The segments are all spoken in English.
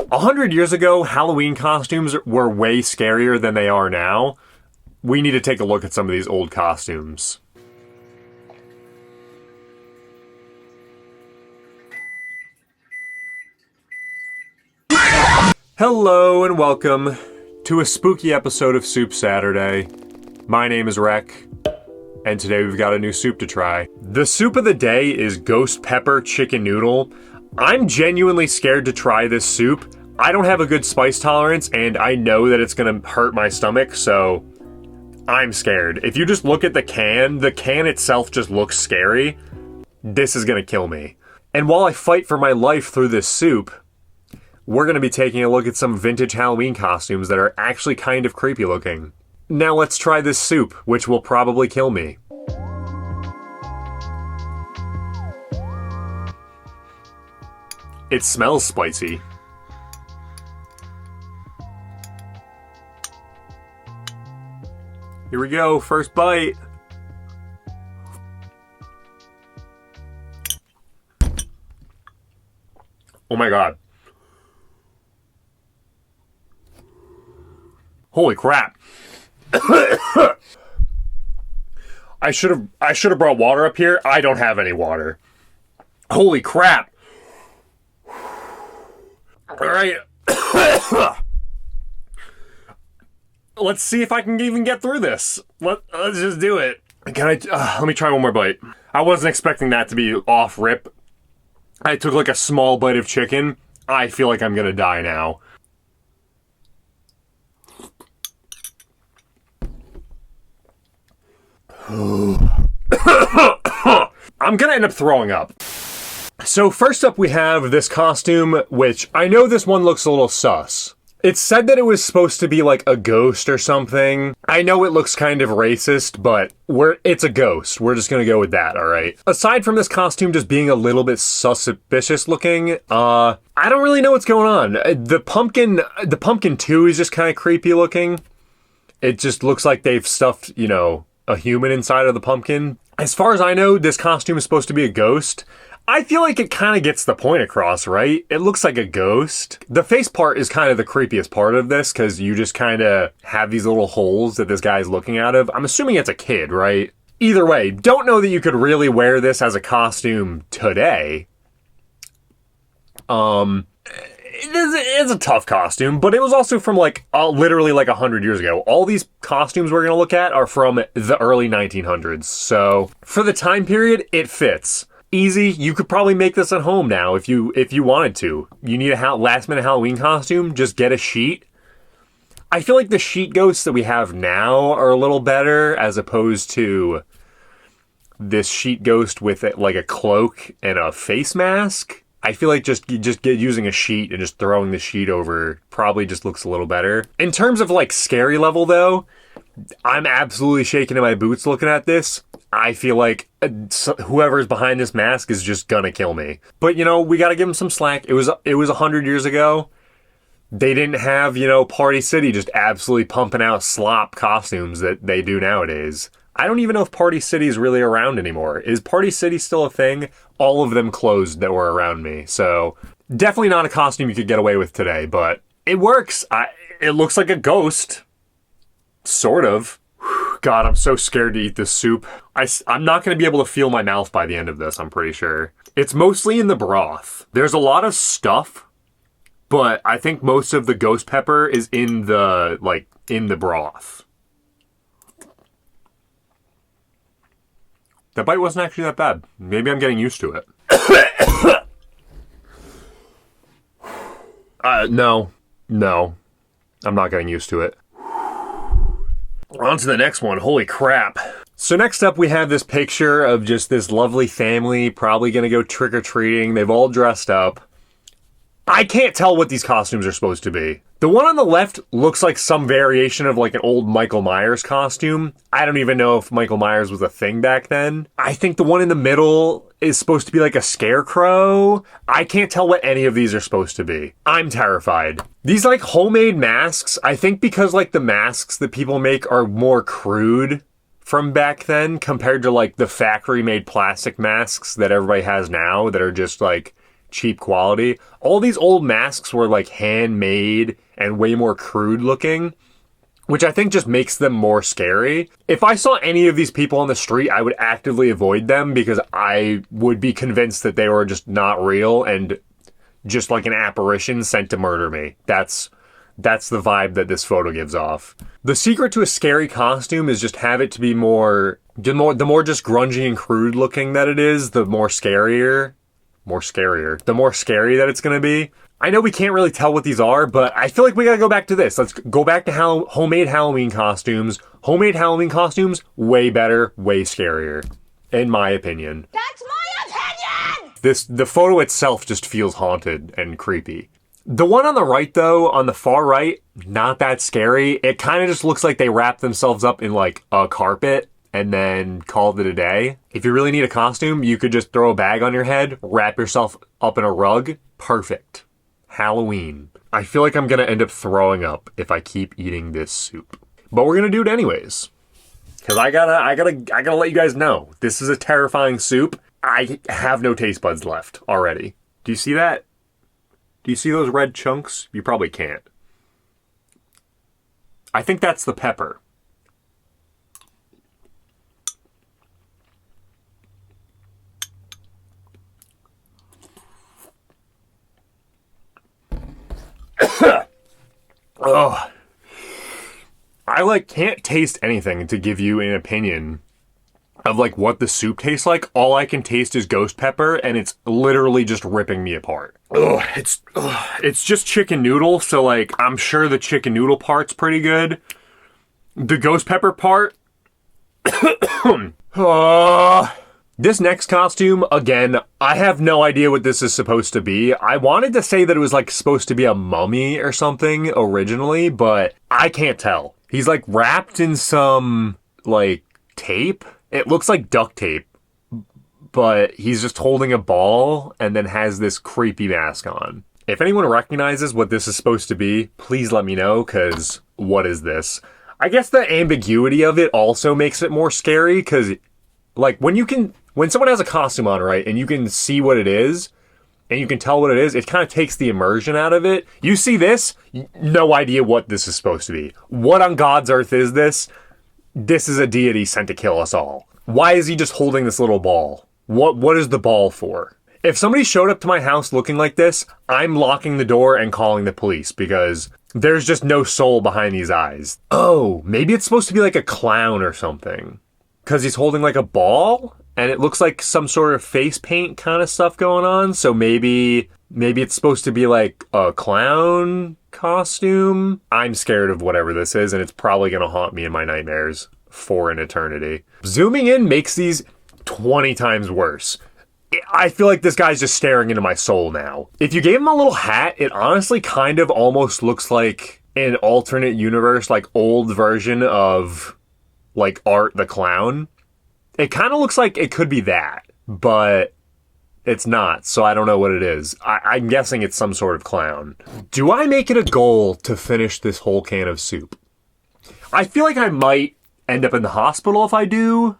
100 years ago, Halloween costumes were way scarier than they are now. We need to take a look at some of these old costumes. Hello and welcome to a spooky episode of Soup Saturday. My name is Rek, and today we've got a new soup to try. The soup of the day is Ghost Pepper Chicken Noodle. I'm genuinely scared to try this soup. I don't have a good spice tolerance, and I know that it's gonna hurt my stomach, so I'm scared. If you just look at the can itself just looks scary. This is gonna kill me. And while I fight for my life through this soup, we're going to be taking a look at some vintage Halloween costumes that are actually kind of creepy looking. Now let's try this soup, which will probably kill me. It smells spicy. Here we go, first bite. Oh my god. Holy crap. I should have brought water up here. I don't have any water. Holy crap. All right. Let's see if I can even get through this. Let's just do it. Let me try one more bite. I wasn't expecting that to be off rip. I took like a small bite of chicken. I feel like I'm gonna die now. I'm gonna end up throwing up. So first up we have this costume, which I know this one looks a little sus. It's said that it was supposed to be like a ghost or something. I know it looks kind of racist, but it's a ghost. We're just gonna go with that, alright? Aside from this costume just being a little bit suspicious looking, I don't really know what's going on. The pumpkin too is just kind of creepy looking. It just looks like they've stuffed, a human inside of the pumpkin. As far as I know, this costume is supposed to be a ghost. I feel like it kind of gets the point across, right? It looks like a ghost. The face part is kind of the creepiest part of this, because you just kind of have these little holes that this guy's looking out of. I'm assuming it's a kid, right? Either way, don't know that you could really wear this as a costume today. It's a tough costume, but it was also from literally 100 years ago. All these costumes we're going to look at are from the early 1900s. So for the time period, it fits. Easy. You could probably make this at home now if you wanted to. You need a last minute Halloween costume, just get a sheet. I feel like the sheet ghosts that we have now are a little better as opposed to this sheet ghost with a cloak and a face mask. I feel like just using a sheet and just throwing the sheet over probably just looks a little better. In terms of scary level though, I'm absolutely shaking in my boots looking at this. I feel like whoever's behind this mask is just gonna kill me. But we gotta give them some slack. It was 100 years ago. They didn't have, Party City just absolutely pumping out slop costumes that they do nowadays. I don't even know if Party City is really around anymore. Is Party City still a thing? All of them closed that were around me. So definitely not a costume you could get away with today, but it works. It looks like a ghost. Sort of. God, I'm so scared to eat this soup. I'm not going to be able to feel my mouth by the end of this, I'm pretty sure. It's mostly in the broth. There's a lot of stuff, but I think most of the ghost pepper is in the broth. That bite wasn't actually that bad. Maybe I'm getting used to it. No. I'm not getting used to it. On to the next one. Holy crap. So next up we have this picture of just this lovely family probably gonna go trick-or-treating. They've all dressed up. I can't tell what these costumes are supposed to be. The one on the left looks like some variation of an old Michael Myers costume. I don't even know if Michael Myers was a thing back then. I think the one in the middle is supposed to be a scarecrow. I can't tell what any of these are supposed to be. I'm terrified. These homemade masks, I think because the masks that people make are more crude from back then compared to the factory made plastic masks that everybody has now that are just cheap quality. All these old masks were like handmade and way more crude looking, which I think just makes them more scary. If I saw any of these people on the street, I would actively avoid them because I would be convinced that they were just not real and just like an apparition sent to murder me. That's the vibe that this photo gives off. The secret to a scary costume is just have it to be the more just grungy and crude looking that it is, the more scarier. The more scary that it's gonna be. I know we can't really tell what these are, but I feel like we gotta go back to this. Let's go back to homemade Halloween costumes. Homemade Halloween costumes, way better, way scarier, in my opinion. That's my opinion! The photo itself just feels haunted and creepy. The one on the right, though, on the far right, not that scary. It kind of just looks like they wrapped themselves up in, like, a carpet and then called it a day. If you really need a costume, you could just throw a bag on your head, wrap yourself up in a rug. Perfect. Halloween. I feel like I'm going to end up throwing up if I keep eating this soup. But we're going to do it anyways. Because I gotta let you guys know. This is a terrifying soup. I have no taste buds left already. Do you see that? Do you see those red chunks? You probably can't. I think that's the pepper. Oh. I can't taste anything to give you an opinion of what the soup tastes like. All I can taste is ghost pepper, and it's literally just ripping me apart. It's just chicken noodle, so I'm sure the chicken noodle part's pretty good. The ghost pepper part. This next costume, again, I have no idea what this is supposed to be. I wanted to say that it was supposed to be a mummy or something originally, but I can't tell. He's wrapped in some tape. It looks like duct tape, but he's just holding a ball and then has this creepy mask on. If anyone recognizes what this is supposed to be, please let me know, because what is this? I guess the ambiguity of it also makes it more scary, because when someone has a costume on, right, and you can see what it is, and you can tell what it is, it kind of takes the immersion out of it. You see this, no idea what this is supposed to be. What on God's earth is this? This is a deity sent to kill us all. Why is he just holding this little ball? What is the ball for? If somebody showed up to my house looking like this, I'm locking the door and calling the police, because there's just no soul behind these eyes. Oh, maybe it's supposed to be like a clown or something. Because he's holding a ball, and it looks like some sort of face paint kind of stuff going on, so maybe it's supposed to be a clown costume. I'm scared of whatever this is, and it's probably going to haunt me in my nightmares for an eternity. Zooming in makes these 20 times worse. I feel like this guy's just staring into my soul now. If you gave him a little hat, it honestly kind of almost looks like an alternate universe, old version of Art the Clown. It kind of looks like it could be that, but it's not, so I don't know what it is. I'm guessing it's some sort of clown. Do I make it a goal to finish this whole can of soup? I feel like I might end up in the hospital if I do,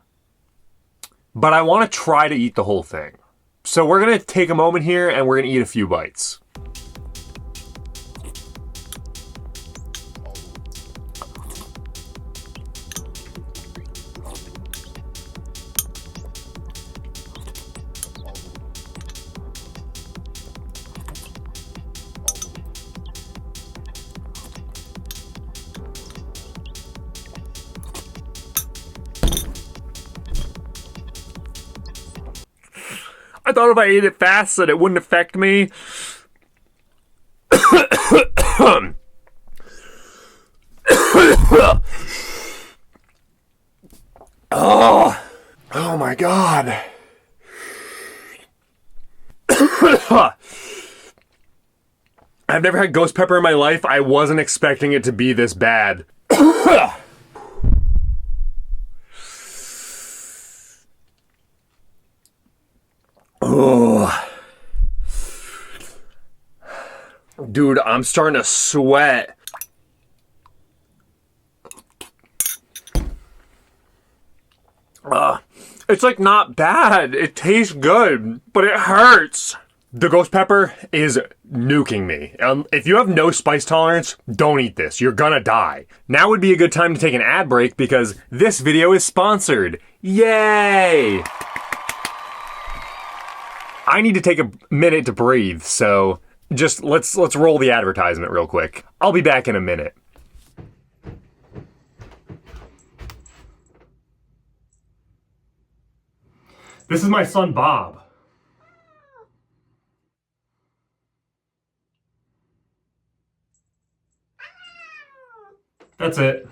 but I want to try to eat the whole thing. So we're going to take a moment here and we're going to eat a few bites. I thought if I ate it fast that it wouldn't affect me. Oh my God. I've never had ghost pepper in my life. I wasn't expecting it to be this bad. Oh. Dude, I'm starting to sweat. It's not bad. It tastes good, but it hurts. The ghost pepper is nuking me. If you have no spice tolerance, don't eat this. You're gonna die. Now would be a good time to take an ad break because this video is sponsored. Yay! I need to take a minute to breathe, so just let's roll the advertisement real quick. I'll be back in a minute. This is my son Bob. That's it.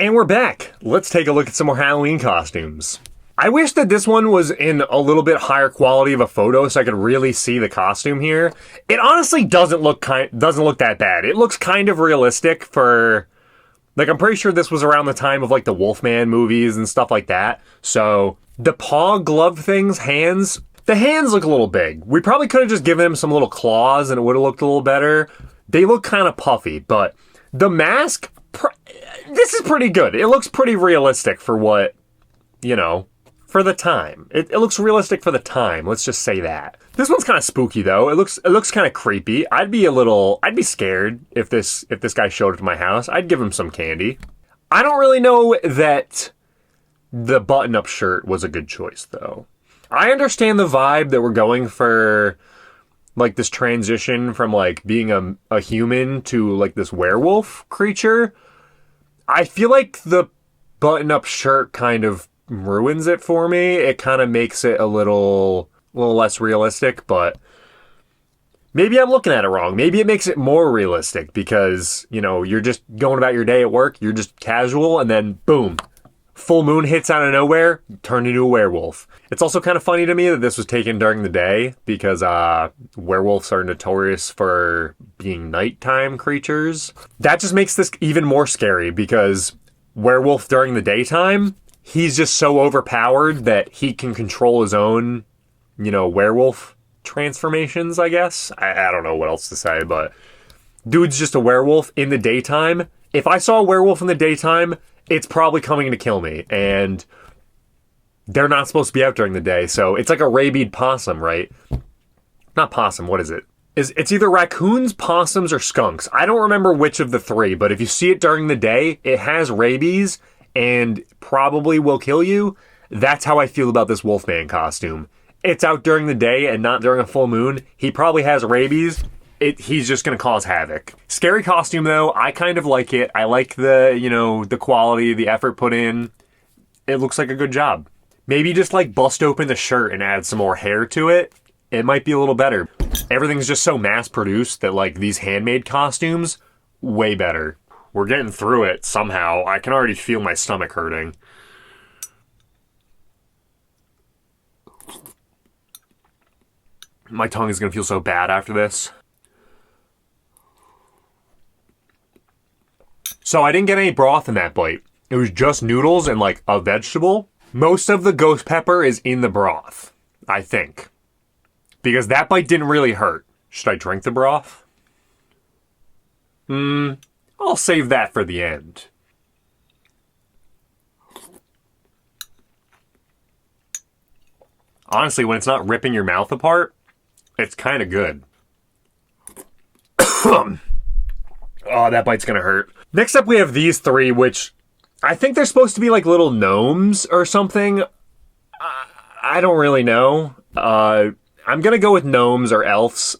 And we're back. Let's take a look at some more Halloween costumes. I wish that this one was in a little bit higher quality of a photo so I could really see the costume here. It honestly doesn't look that bad. It looks kind of realistic for, like, I'm pretty sure this was around the time of like the Wolfman movies and stuff like that. So the paw glove things, hands, the hands look a little big. We probably could have just given him some little claws and it would have looked a little better. They look kind of puffy, but the mask, this is pretty good. It looks pretty realistic for what, you know, for the time. It looks realistic for the time. Let's just say that. This one's kind of spooky though. It looks kind of creepy. I'd be scared if this guy showed up to my house. I'd give him some candy. I don't really know that the button-up shirt was a good choice though. I understand the vibe that we're going for, like this transition from like being a human to like this werewolf creature. I feel like the button-up shirt kind of ruins it for me. It kind of makes it a little less realistic, but maybe I'm looking at it wrong. Maybe it makes it more realistic because, you know, you're just going about your day at work, you're just casual, and then boom, full moon hits out of nowhere, turned into a werewolf. It's also kind of funny to me that this was taken during the day because werewolves are notorious for being nighttime creatures. That just makes this even more scary because werewolf during the daytime, he's just so overpowered that he can control his own, you know, werewolf transformations, I guess. I don't know what else to say, but dude's just a werewolf in the daytime. If I saw a werewolf in the daytime, it's probably coming to kill me, and they're not supposed to be out during the day, so it's like a rabied possum, right? Not possum, what is it? It's either raccoons, possums, or skunks. I don't remember which of the three, but if you see it during the day, it has rabies and probably will kill you. That's how I feel about this Wolfman costume. It's out during the day and not during a full moon. He probably has rabies. He's just going to cause havoc. Scary costume, though. I kind of like it. I like the, you know, the quality, the effort put in. It looks like a good job. Maybe just, like, bust open the shirt and add some more hair to it. It might be a little better. Everything's just so mass-produced that, like, these handmade costumes, way better. We're getting through it somehow. I can already feel my stomach hurting. My tongue is going to feel so bad after this. So I didn't get any broth in that bite. It was just noodles and like a vegetable. Most of the ghost pepper is in the broth, I think. Because that bite didn't really hurt. Should I drink the broth? I'll save that for the end. Honestly, when it's not ripping your mouth apart, it's kind of good. Oh, that bite's gonna hurt. Next up, we have these three, which I think they're supposed to be like little gnomes or something. I don't really know. I'm gonna go with gnomes or elves.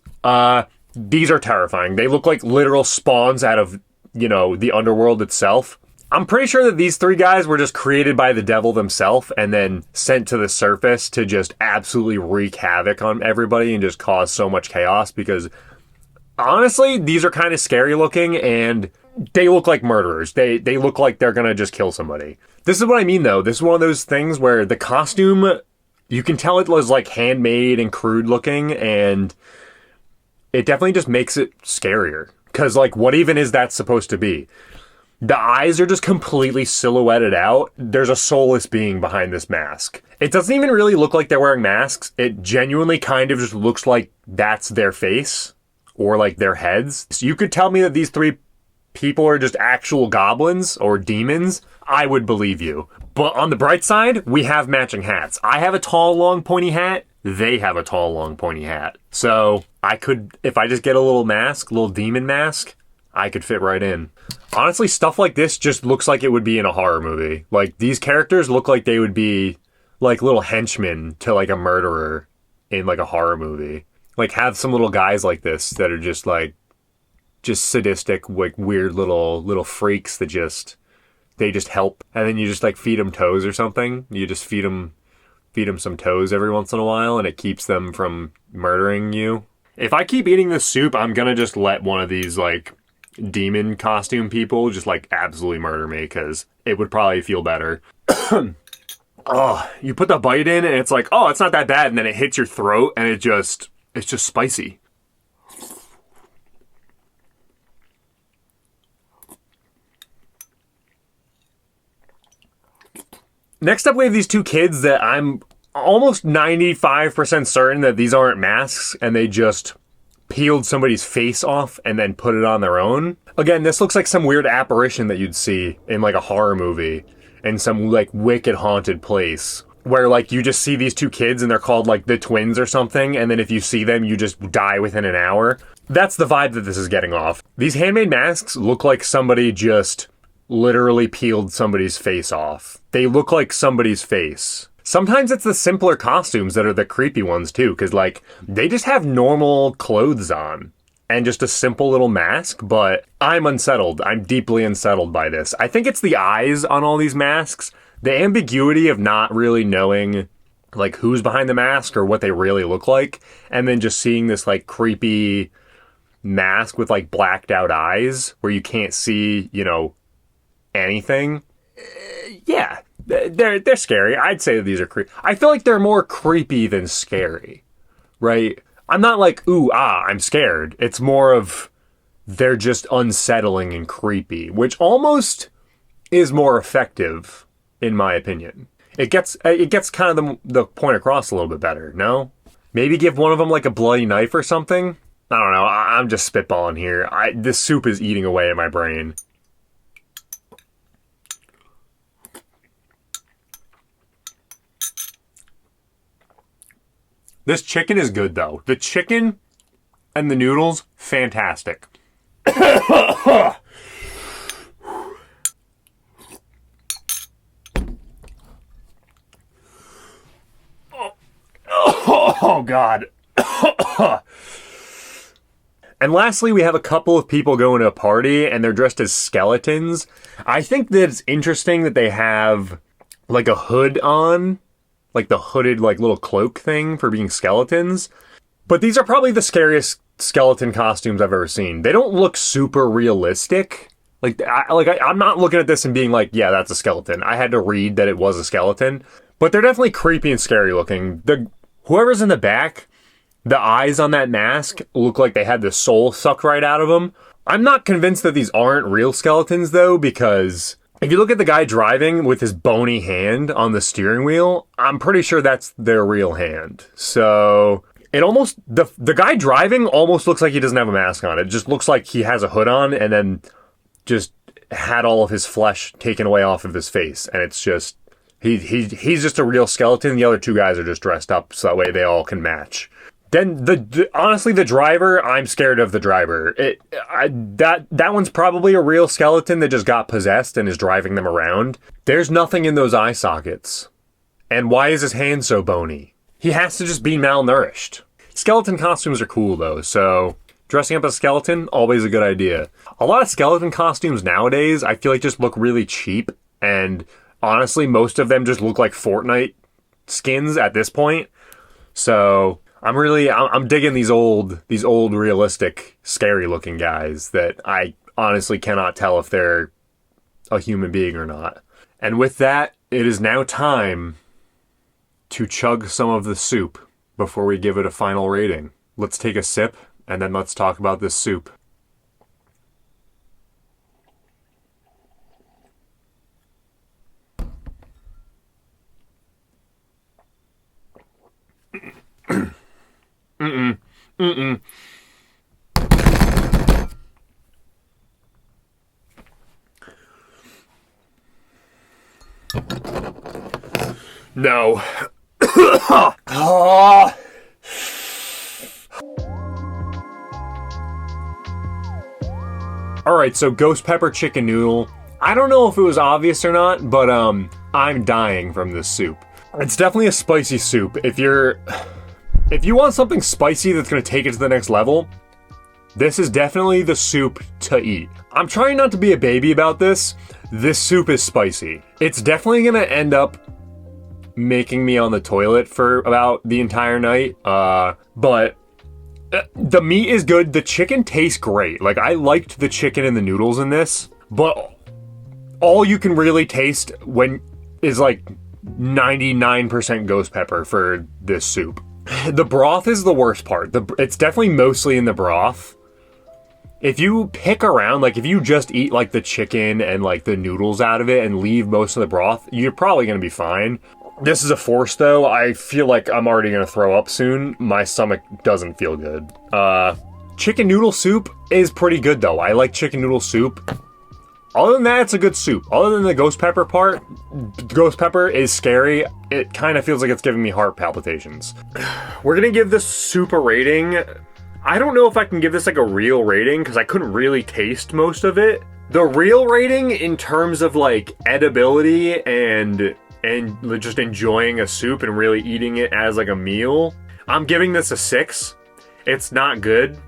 These are terrifying. They look like literal spawns out of, you know, the underworld itself. I'm pretty sure that these three guys were just created by the devil himself and then sent to the surface to just absolutely wreak havoc on everybody and just cause so much chaos because honestly, these are kind of scary looking and they look like murderers. They look like they're gonna just kill somebody. This is what I mean though. This is one of those things where the costume, you can tell it was like handmade and crude looking and it definitely just makes it scarier. Cause like what even is that supposed to be? The eyes are just completely silhouetted out. There's a soulless being behind this mask. It doesn't even really look like they're wearing masks. It genuinely kind of just looks like that's their face or like their heads. So you could tell me that these three people are just actual goblins or demons, I would believe you. But on the bright side, we have matching hats. I have a tall, long, pointy hat. They have a tall, long, pointy hat. So I could, if I just get a little mask, little demon mask, I could fit right in. Honestly, stuff like this just looks like it would be in a horror movie. Like, these characters look like they would be like little henchmen to like a murderer in like a horror movie. Like, have some little guys like this that are just like, just sadistic, like weird little freaks that they just help. And then you just like feed them toes or something. You just feed them some toes every once in a while, and it keeps them from murdering you. If I keep eating this soup, I'm gonna just let one of these like demon costume people just like absolutely murder me, because it would probably feel better. Oh, you put the bite in and it's like, oh, it's not that bad, and then it hits your throat and it's just spicy. Next up, we have these two kids that I'm almost 95% certain that these aren't masks and they just peeled somebody's face off and then put it on their own. Again, this looks like some weird apparition that you'd see in like a horror movie in some like wicked haunted place where like you just see these two kids and they're called like the twins or something, and then if you see them, you just die within an hour. That's the vibe that this is getting off. These handmade masks look like somebody just literally peeled somebody's face off. They look like somebody's face. Sometimes it's the simpler costumes that are the creepy ones too, because like they just have normal clothes on and just a simple little mask, but I'm unsettled. I'm deeply unsettled by this. I think it's the eyes on all these masks. The ambiguity of not really knowing like who's behind the mask or what they really look like, and then just seeing this like creepy mask with like blacked out eyes where you can't see, anything. Yeah, they're scary. I'd say that these are creepy. I feel like they're more creepy than scary, right? I'm not like, I'm scared. It's more of they're just unsettling and creepy, which almost is more effective, in my opinion. It gets kind of the point across a little bit better, no? Maybe give one of them like a bloody knife or something? I don't know. I'm just spitballing here. This soup is eating away at my brain. This chicken is good, though. The chicken and the noodles, fantastic. Oh, God. And lastly, we have a couple of people going to a party, and they're dressed as skeletons. I think that it's interesting that they have, like, a hood on. Like the hooded, like, little cloak thing for being skeletons. But these are probably the scariest skeleton costumes I've ever seen. They don't look super realistic. I'm not looking at this and being like, yeah, that's a skeleton. I had to read that it was a skeleton. But they're definitely creepy and scary looking. Whoever's in the back, the eyes on that mask look like they had the soul sucked right out of them. I'm not convinced that these aren't real skeletons, though, because if you look at the guy driving with his bony hand on the steering wheel, I'm pretty sure that's their real hand. So it almost, the guy driving almost looks like he doesn't have a mask on. It just looks like he has a hood on and then just had all of his flesh taken away off of his face. And it's just, he's just a real skeleton. The other two guys are just dressed up so that way they all can match. Then honestly, the driver, I'm scared of the driver. That one's probably a real skeleton that just got possessed and is driving them around. There's nothing in those eye sockets. And why is his hand so bony? He has to just be malnourished. Skeleton costumes are cool though, so dressing up as a skeleton, always a good idea. A lot of skeleton costumes nowadays, I feel like just look really cheap, and honestly, most of them just look like Fortnite skins at this point. So I'm digging these old realistic, scary looking guys that I honestly cannot tell if they're a human being or not. And with that, it is now time to chug some of the soup before we give it a final rating. Let's take a sip and then let's talk about this soup. No. Oh. Alright, so Ghost Pepper Chicken Noodle. I don't know if it was obvious or not, but I'm dying from this soup. It's definitely a spicy soup. If you want something spicy that's gonna take it to the next level, this is definitely the soup to eat. I'm trying not to be a baby about this. This soup is spicy. It's definitely gonna end up making me on the toilet for about the entire night. But the meat is good. The chicken tastes great. Like, I liked the chicken and the noodles in this, but all you can really taste is like 99% ghost pepper for this soup. The broth is the worst part. It's definitely mostly in the broth. If you pick around, like if you just eat like the chicken and like the noodles out of it and leave most of the broth, you're probably gonna be fine. This is a force though. I feel like I'm already gonna throw up soon. My stomach doesn't feel good. Chicken noodle soup is pretty good though. I like chicken noodle soup. Other than that, it's a good soup. Other than the ghost pepper part, ghost pepper is scary. It kind of feels like it's giving me heart palpitations. We're gonna give this soup a rating. I don't know if I can give this like a real rating because I couldn't really taste most of it. The real rating in terms of like edibility and just enjoying a soup and really eating it as like a meal, I'm giving this a 6. It's not good.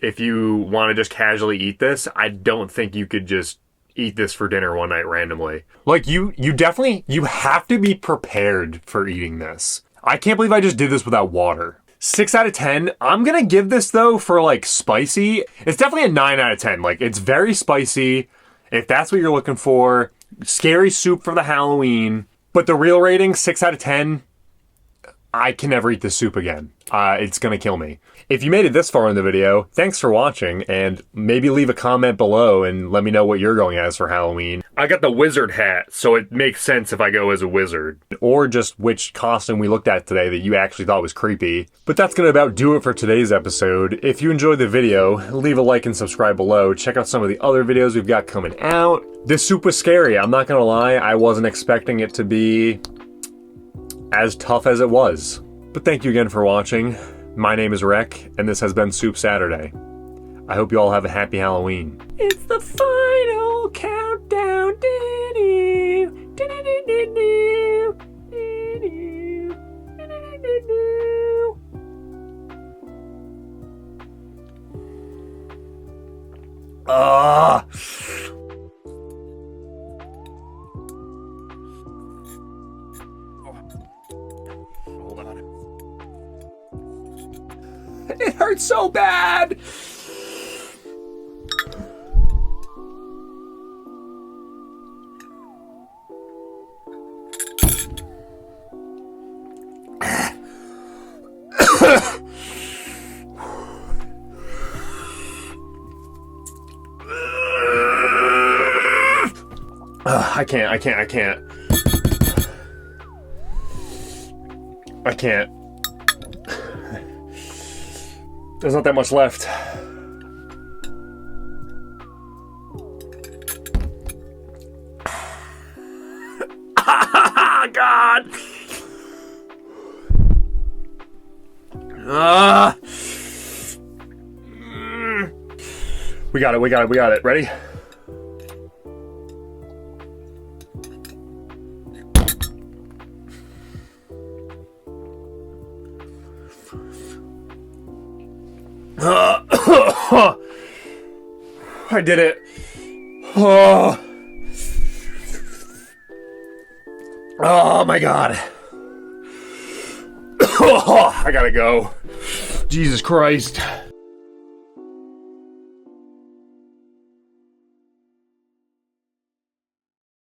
If you want to just casually eat this, I don't think you could just eat this for dinner one night randomly. Like you have to be prepared for eating this. I can't believe I just did this without water. 6 out of 10. I'm gonna give this though for like spicy. It's definitely a 9 out of 10. Like, it's very spicy. If that's what you're looking for, scary soup for the Halloween. But the real rating, 6 out of 10. I can never eat this soup again. It's gonna kill me. If you made it this far in the video, thanks for watching, and maybe leave a comment below and let me know what you're going as for Halloween. I got the wizard hat, so it makes sense if I go as a wizard. Or just which costume we looked at today that you actually thought was creepy. But that's gonna about do it for today's episode. If you enjoyed the video, leave a like and subscribe below. Check out some of the other videos we've got coming out. This soup was scary, I'm not gonna lie. I wasn't expecting it to be as tough as it was. But thank you again for watching. My name is Rek, and this has been Soup Saturday. I hope you all have a happy Halloween. It's the final countdown. Hold on. It hurts so bad! I can't. There's not that much left. God! We got it. Ready? I did it. Oh my God. I gotta go. Jesus Christ.